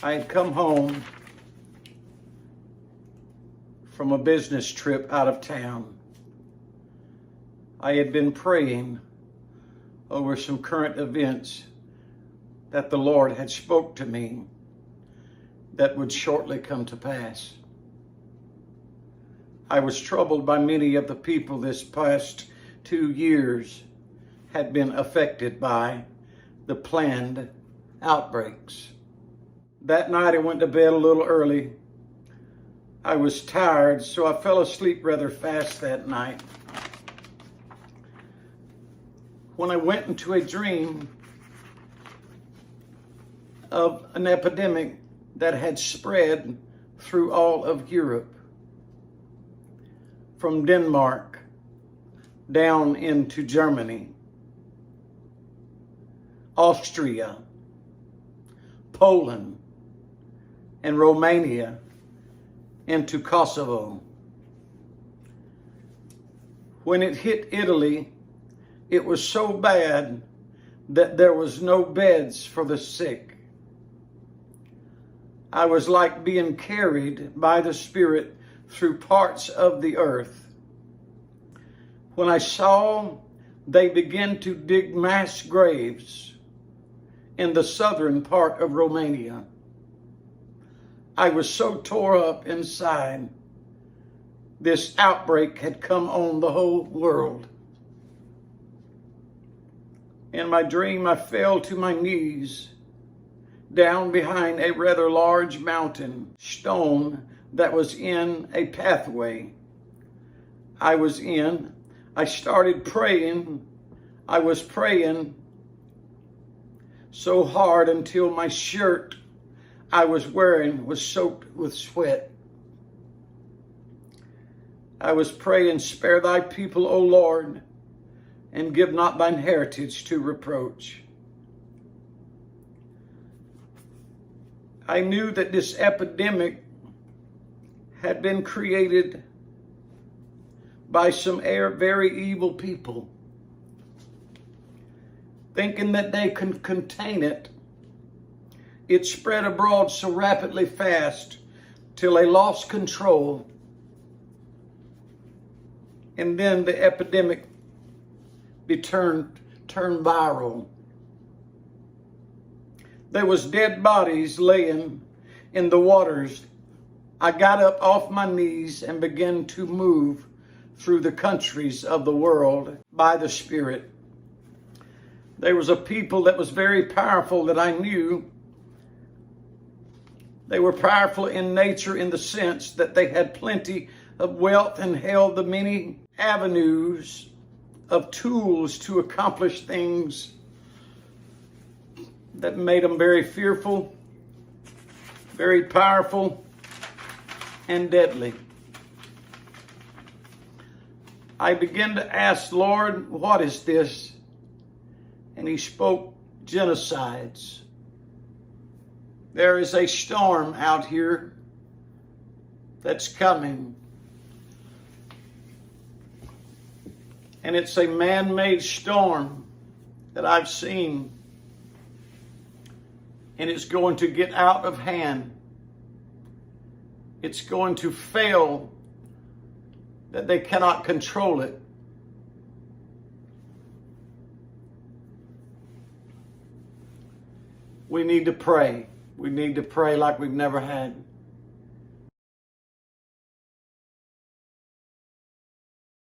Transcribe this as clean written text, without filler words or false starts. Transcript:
I had come home from a business trip out of town. I had been praying over some current events that the Lord had spoke to me that would shortly come to pass. I was troubled by many of the people this past 2 years had been affected by the planned outbreaks. That night I went to bed a little early. I was tired, so I fell asleep rather fast that night. When I went into a dream of an epidemic that had spread through all of Europe, from Denmark down into Germany, Austria, Poland, and Romania into Kosovo. When it hit Italy, it was so bad that there was no beds for the sick. I was like being carried by the Spirit through parts of the earth. When I saw they began to dig mass graves in the southern part of Romania, I was so tore up inside. This outbreak had come on the whole world. In my dream, I fell to my knees down behind a rather large mountain stone that was in a pathway I started praying. I was praying so hard until my shirt I was wearing was soaked with sweat. I was praying, "Spare thy people, O Lord, and give not thine heritage to reproach." I knew that this epidemic had been created by some very evil people, thinking that they could contain it. It spread abroad so rapidly fast till they lost control. And then the epidemic turned viral. There was dead bodies laying in the waters. I got up off my knees and began to move through the countries of the world by the Spirit. There was a people that was very powerful that I knew. They were powerful in nature in the sense that they had plenty of wealth and held the many avenues of tools to accomplish things that made them very fearful, very powerful, and deadly. I began to ask, "Lord, what is this?" And he spoke, "Genocides. There is a storm out here that's coming. And it's a man-made storm that I've seen. And it's going to get out of hand. It's going to fail that they cannot control it. We need to pray. We need to pray like we've never had.